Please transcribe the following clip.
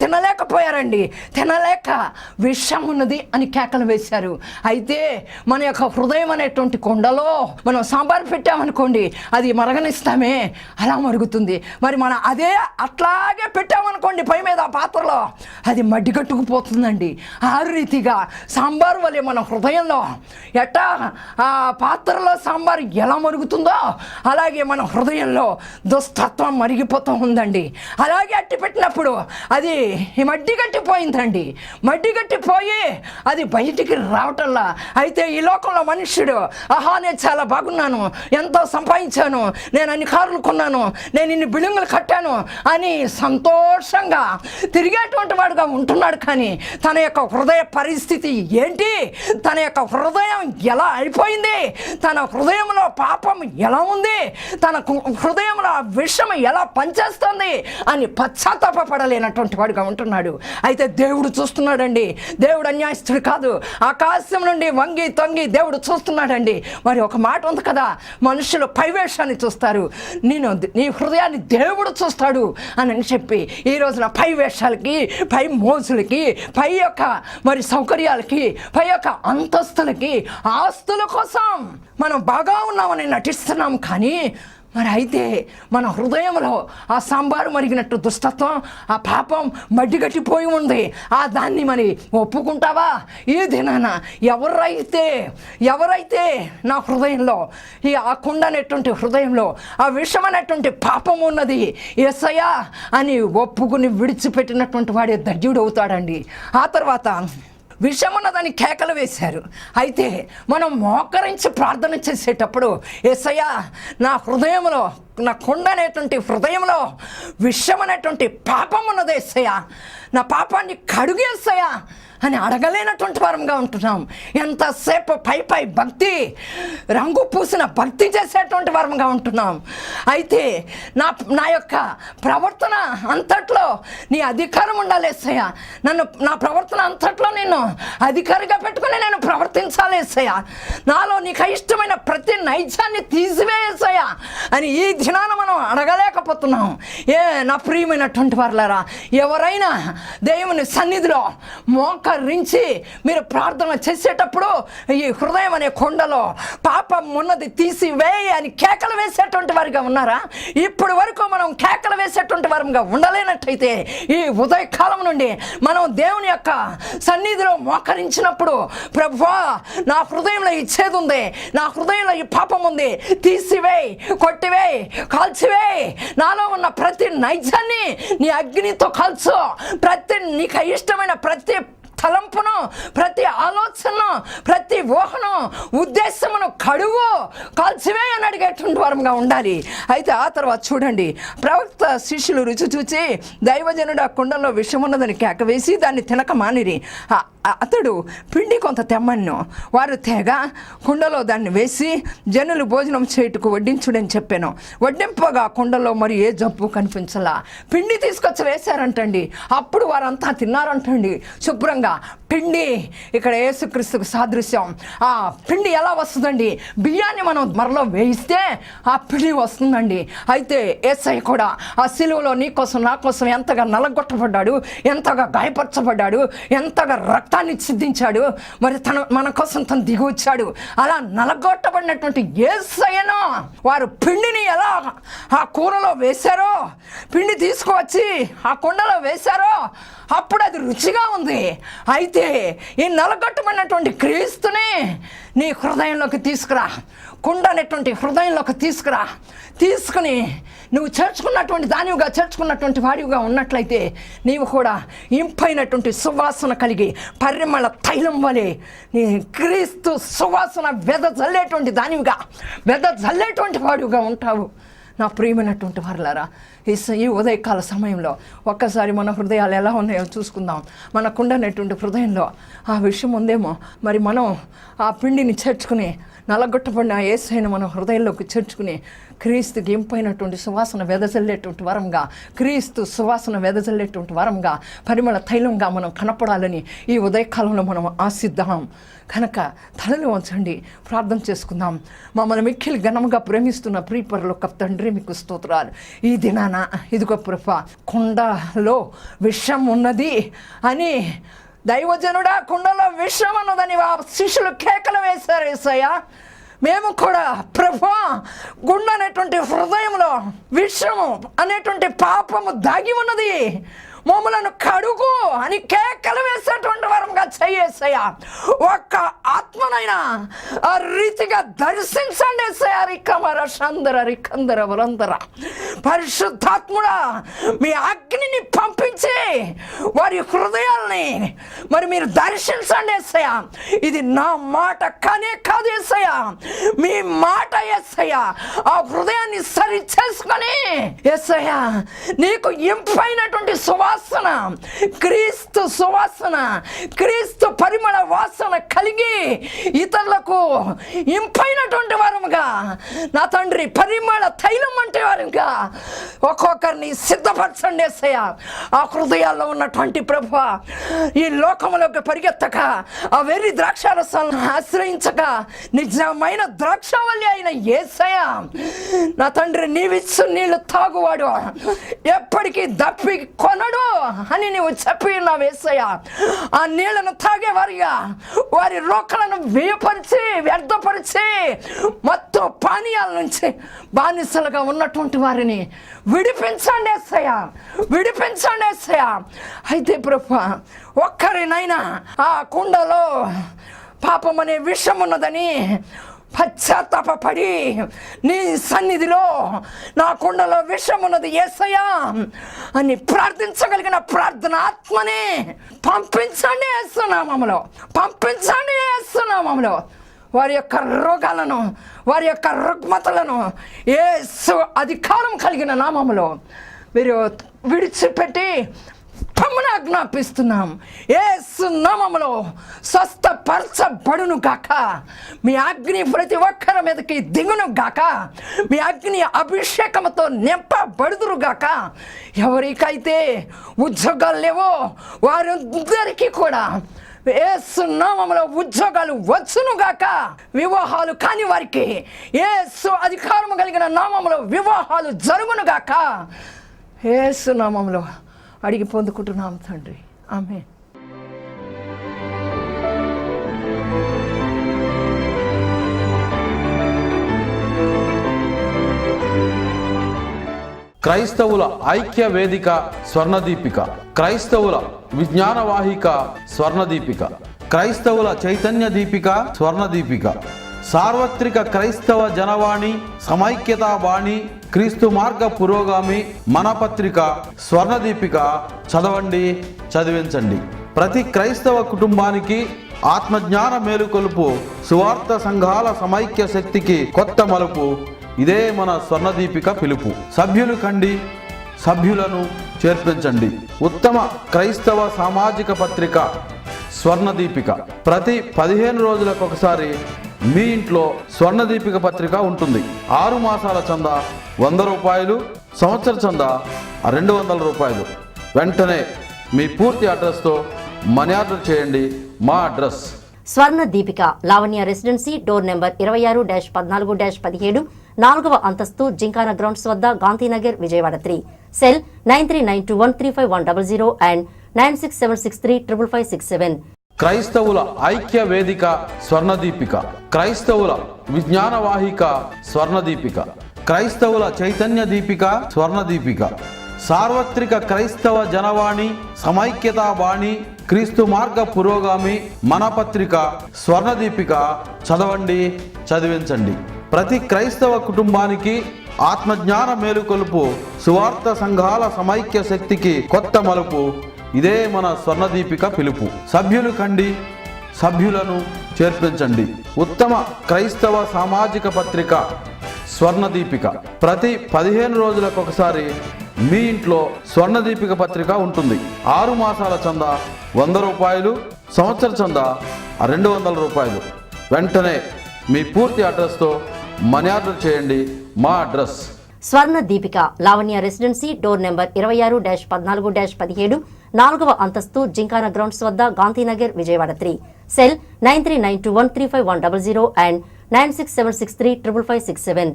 తినలేకపోయారండి. తినలేక విషం ఉన్నది అని కేకలు వేశారు. అయితే మన యొక్క హృదయం అనేటువంటి కుండలో మనం సాంబార్ పెట్టామనుకోండి, అది మరగనిస్తామే, అలా మరుగుతుంది. మరి మనం అదే అట్లాగే పెట్టామనుకోండి పై మీద ఆ పాత్రలో, అది మడ్డిగట్టుకుపోతుందండి. ఆ రీతిగా సాంబారు వలె మన హృదయంలో ఎట్టా ఆ పాత్రలో సాంబారు ఎలా మరుగుతుందో అలాగే మన హృదయంలో దుస్తత్వం మరిగిపోతూ ఉందండి. అలాగే అట్టి పెట్టినప్పుడు అది మడ్డిగట్టిపోయిందండి. మడ్డిగట్టిపోయి అది బయటికి రావటంలా. అయితే ఈ లోకంలో మనుష్యుడు, ఆహా నేను చాలా బాగున్నాను, ఎంతో సంపాదించాను, నేను అన్ని కార్లు కొన్నాను, నేను ఇన్ని బిల్డింగులు కట్టాను అని సంతోషంగా తిరిగేటువంటి వాడుగా ఉంటున్నాడు. కానీ తన యొక్క హృదయ పరిస్థితి ఏంటి, తన యొక్క హృదయం ఎలా అయిపోయింది, తన హృదయంలో పాపం ఎలా ఉంది, తన హృదయంలో విషం ఎలా పనిచేస్తుంది అని పశ్చాత్తాపడలేనటువంటి వాడుగా ఉంటున్నాడు. అయితే దేవుడు చూస్తున్నాడండి. దేవుడు అన్యాయస్తుడు కాదు. ఆకాశం నుండి వంగి తొంగి దేవుడు చూస్తున్నాడండి. మరి ఒక మాట ఉంది కదా, మనుషులు పైవేషాన్ని చూస్తారు, నీ హృదయాన్ని దేవుడు చూస్తాడు అని చెప్పి ఈ రోజున పై వేషాలకి, పై మోజులకి, పై యొక్క మరి సౌకర్యాలకి, పై యొక్క అంతస్తులకి, ఆస్తుల కోసం మనం బాగా ఉన్నామని నటిస్తున్నాం. కానీ మరి అయితే మన హృదయంలో ఆ సాంబారు మరిగినట్టు దుష్టత్వం, ఆ పాపం మడ్డిగట్టిపోయి ఉంది. ఆ దాన్ని మరి ఒప్పుకుంటావా? ఈ దినాన ఎవరైతే నా హృదయంలో ఆ కుండ అనేటువంటి హృదయంలో ఆ విషం అనేటువంటి పాపం ఉన్నది యేసయ్యా అని ఒప్పుకుని విడిచిపెట్టినటువంటి వాడే ధన్యుడు అవుతాడండి. ఆ తర్వాత విషమున్నదని కేకలు వేశారు. అయితే మనం మోకరించి ప్రార్థన చేసేటప్పుడు యేసయ్యా నా హృదయంలో, నా కొండ అనేటువంటి హృదయంలో విషం అనేటువంటి పాపం ఉన్నది యేసయ్యా, నా పాపాన్ని కడుగేసయ్యా అని అడగలేనటువంటి వారంగా ఉంటున్నాం. ఎంతసేపు పై రంగు పూసిన భక్తి చేసేటువంటి వారంగా ఉంటున్నాం. అయితే నా యొక్క ప్రవర్తన అంతట్లో నీ అధికారం ఉండాలి యేసయ్య. నా ప్రవర్తన అంతట్లో నేను అధికారిగా పెట్టుకుని నేను ప్రవర్తించాలి యేసయ్య. నాలో నీకు ఇష్టమైన ప్రతి నైజాన్ని తీసివేయేసయ్య అని ఈ దినాన మనం అడగలేకపోతున్నాం. నా ప్రియమైనటువంటి వారులారా, ఎవరైనా దేవుని సన్నిధిలో మోకరించి మీరు ప్రార్థన చేసేటప్పుడు ఈ హృదయం అనే కొండలో పాపం ఉన్నది తీసివేయి అని కేకలు వేసేటువంటి వారిగా ఉన్నారా? ఇప్పటి వరకు మనం కేకలు వేసేటువంటి వారిగా ఉండలేనట్టయితే ఈ ఉదయకాలం నుండి మనం దేవుని యొక్క సన్నిధిలో మోకరించినప్పుడు, ప్రభువా నా హృదయంలో ఈ చేదు ఉంది, నా హృదయంలో ఈ పాపం ఉంది, తీసివేయి, కొట్టివేయి, కాల్చివేయి, నాలో ఉన్న ప్రతి నైజాన్ని నీ అగ్నితో కాల్చు, నీకు ఇష్టమైన ప్రతి తలంపును, ప్రతి ఆలోచనను, ప్రతి ఊహను, ఉద్దేశమును కడుగు, కాల్చివే అని అడిగేటువంటి వారంగా ఉండాలి. అయితే ఆ తర్వాత చూడండి, ప్రవక్త శిష్యులు రుచి చూచి దైవజనుడు ఆ కుండలో విషమున్నదని కేకవేసి దాన్ని తినక మానిరి. అతడు పిండి కొంత తెమ్మన్ను. వారు తేగ కుండలో దాన్ని వేసి జనులు భోజనం చేయుటకు వడ్డించుడని చెప్పాను. వడ్డింపగా కుండలో మరి ఏ జబ్బు కనిపించలా. పిండి తీసుకొచ్చి వేశారంటండి. అప్పుడు వారంతా తిన్నారంటండి శుభ్రంగా. పిండి ఇక్కడ యేసుక్రీస్తుకు సాదృశ్యం. ఆ పిండి ఎలా వస్తుందండి? బియ్యాన్ని మనం మరలో వేయిస్తే ఆ పిండి వస్తుందండి. అయితే యేసయ్య కూడా ఆ సిలువలో నీ కోసం నా కోసం ఎంతగా నలగొట్టబడ్డాడు, ఎంతగా గాయపరచబడ్డాడు, ఎంతగా రక్తాన్ని సిద్ధించాడు, మరి మన కోసం తను దిగి వచ్చాడు. అలా నలగొట్టబడినటువంటి యేసయ్యను వారు పిండిని ఎలా ఆ కూరలో వేశారో, పిండి తీసుకువచ్చి ఆ కుండలో వేశారో అప్పుడు అది రుచిగా ఉంది. అయితే ఈ నలగొట్టబడినటువంటి క్రీస్తుని నీ హృదయంలోకి తీసుకురా, కుండ అనేటువంటి హృదయంలోకి తీసుకుని నువ్వు చేర్చుకున్నటువంటి దానివిగా, చేర్చుకున్నటువంటి వాడివిగా ఉన్నట్లయితే నీవు కూడా ఇంపైనటువంటి సువాసన కలిగి పరిమళ తైలం వలె నీ క్రీస్తు సువాసన వెదజల్లేటువంటి దానివిగా, వెదజల్లేటువంటి వాడివిగా ఉంటావు. నా ప్రియమైనటువంటి వారులారా, ఈ ఉదయకాల సమయంలో ఒక్కసారి మన హృదయాలు ఎలా ఉన్నాయో చూసుకుందాం. మనకుండనేటువంటి హృదయంలో ఆ విషయం ఉందేమో, మరి మనం ఆ పిండిని చేర్చుకుని నలగొట్టబడిన యేసయ్యను మన హృదయంలోకి చేర్చుకుని క్రీస్తుకి ఇంపైనటువంటి సువాసన వెదజల్లేటువంటి వరంగా, క్రీస్తు సువాసన వెదజల్లేటువంటి వరంగా, పరిమళ తైలంగా మనం కనపడాలని ఈ ఉదయకాలంలో మనం ఆశిద్దాం. కనుక తలలు వంచండి, ప్రార్థన చేసుకుందాం. మమ్మల్ని మిక్కిలి ఘనంగా ప్రేమిస్తున్న ప్రియపరలోక తండ్రి, మీకు స్తోత్రాలు. ఈ దినాన వలన ఇదిగో ప్రభా కుండలో విషం ఉన్నది అని దైవజనుడా కుండలో విషం ఉన్నదని ఆ శిష్యులు కేకలు వేశారు యేసయ్య. మేము కూడా ప్రభా గుండె అనేటువంటి హృదయంలో విషము అనేటువంటి పాపము దాగి ఉన్నది, మమ్మలను కడుగు అని కేకలు వేసేటువంటి వరంగా చేయేసయ్యా. ఒక్క ఆత్మనైనా ఆ రీతిగా దర్శించండి యేసయ్యా. రికమర సందర రికందర వరందర పరిశుద్ధాత్ముడా మీ అగ్నిని పంపించి వారి హృదయాల్ని మరి మీరు దర్శించండి యేసయ్యా. ఇది నా మాట కానే కాదు యేసయ్యా, మీ మాట యేసయ్యా. ఆ హృదయాన్ని సరి చేసుకొని యేసయ్యా నీకు ఇంపైనటువంటి సువాసన, క్రీస్తు సువాసన, క్రీస్తు పరిమళ వాసన కలిగి ఇతరులకు ఇంపైనటువంటి వారముగా నా తండ్రి పరిమళ తైలం అంటే వారుగా ఒక్కొక్కరిని సిద్ధపరచండి యేసయ్యా. ఆ హృదయాల్లో ఉన్నటువంటి ప్రభువా ఈ లోకంలోకి పరిగెత్తక ఆ వెర్రి ద్రాక్షారసాలను ఆశ్రయించక నిజమైన ద్రాక్షావల్లి అయిన యేసయ్యా నా తండ్రి నీవిచ్చు నీళ్లు తాగువాడు ఎప్పటికీ దప్పి కొనడు అని నీవు చెప్పి ఉన్నావు యేసయ్యా. ఆ నీళ్లను తాగేవారిగా వారి రోకలను వేయపరిచి వ్యర్థపరిచి మొత్తం పానీయాల నుంచి బానిసలుగా ఉన్నటువంటి వారిని విడిపించండి యేసయ్యా, విడిపించండి యేసయ్యా. అయితే ప్రభువా ఒక్కరినైనా ఆ కుండలో పాపం అనే విషం ఉన్నదని పశ్చాత్తాపడి నీ సన్నిధిలో నా కుండలో విషం ఉన్నది యేసయ్యా అని ప్రార్థించగలిగిన ప్రార్థన ఆత్మని పంపించండి యేసునామములో, పంపించండి యేసునామములో. వారి యొక్క రోగాలను, వారి యొక్క రుగ్మతలను యేసు అధికారం కలిగిన నామములో మీరు విడిచిపెట్టి తమ్మును ఆజ్ఞాపిస్తున్నాం. యేసు నామములో స్వస్థపరచబడును గాక. మీ అగ్ని ప్రతి ఒక్కరి మీదకి దిగును గాక. మీ అగ్ని అభిషేకంతో నింపబడుదురు గాక. ఎవరికైతే ఉద్యోగాలు లేవో వారందరికీ కూడా యేసు నామములో ఉద్యోగాలు వచ్చును గాక. వివాహాలు కాని వారికి యేసు అధికారం కలిగిన నామములో వివాహాలు జరుగును గాక. యేసు నామములో అడిగి పొందుకుంటున్నాం తండ్రి, ఆమేన్. క్రైస్తవుల ఐక్య వేదిక స్వర్ణదీపిక, క్రైస్తవుల విజ్ఞానవాహిక స్వర్ణదీపిక, క్రైస్తవుల చైతన్య దీపిక స్వర్ణదీపిక, సార్వత్రిక క్రైస్తవ జనవాణి సమైక్యతా బాణి క్రీస్తు మార్గ పురోగామి మన పత్రిక స్వర్ణదీపిక చదవండి, చదివించండి. ప్రతి క్రైస్తవ కుటుంబానికి ఆత్మజ్ఞాన మేలుకొలుపు సువార్త సంఘాల సమైక్య శక్తికి కొత్త మలుపు. ఇదే మన స్వర్ణదీపిక పిలుపు. సభ్యులు కండి, సభ్యులను చేర్పించండి. ఉత్తమ క్రైస్తవ సామాజిక పత్రిక స్వర్ణదీపిక. ప్రతి 15 రోజులకు ఒకసారి మీ ఇంట్లో స్వర్ణదీపిక పత్రిక ఉంటుంది. 6 మాసాల చందా 100 రూపాయలు, సంవత్సర చందా 200 రూపాయలు. వెంటనే మీ పూర్తి అడ్రస్తో మనీ ఆర్డర్ చేయండి. మా అడ్రస్ స్వర్ణ Deepika, Lavanya residency, door number 26-14-17, 4వ అంతస్తు, జింకానా గ్రౌండ్స్ వద్ద, గాంధీనగర్, విజయవాడ 3. Cell 9392135100 and 9676355567. క్రైస్తవుల ఐక్య వేదిక స్వర్ణదీపిక, క్రైస్తవుల విజ్ఞానవాహిక స్వర్ణదీపిక, క్రైస్తవుల చైతన్య దీపిక స్వర్ణదీపిక, సార్వత్రిక క్రైస్తవ జనవాణి సమైక్యతా బాణి క్రీస్తు మార్గ పురోగామి మన పత్రిక స్వర్ణదీపిక చదవండి, చదివించండి. ప్రతి క్రైస్తవ కుటుంబానికి ఆత్మజ్ఞాన మేలుకొలుపు సువార్త సంఘాల సమైక్య శక్తికి కొత్త మలుపు. ఇదే మన స్వర్ణదీపిక పిలుపు. సభ్యులు కండి, సభ్యులను చేర్పించండి. ఉత్తమ క్రైస్తవ సామాజిక పత్రిక స్వర్ణదీపిక. ప్రతి 15 రోజులకు ఒకసారి మీ ఇంట్లో స్వర్ణదీపిక పత్రిక ఉంటుంది. 6 మాసాల చందా 100 రూపాయలు, సంవత్సర చందా 200 రూపాయలు. వెంటనే మీ పూర్తి అడ్రస్తో మనీ ఆర్డర్ చేయండి. మా అడ్రస్ స్వర్ణ Deepika, Lavanya residency, door number 26-14-17, 4వ అంతస్తు, జింకానా గ్రౌండ్స్ వద్ద, గాంధీనగర్, విజయవాడ 3. Cell 9392135100 and 9676355567.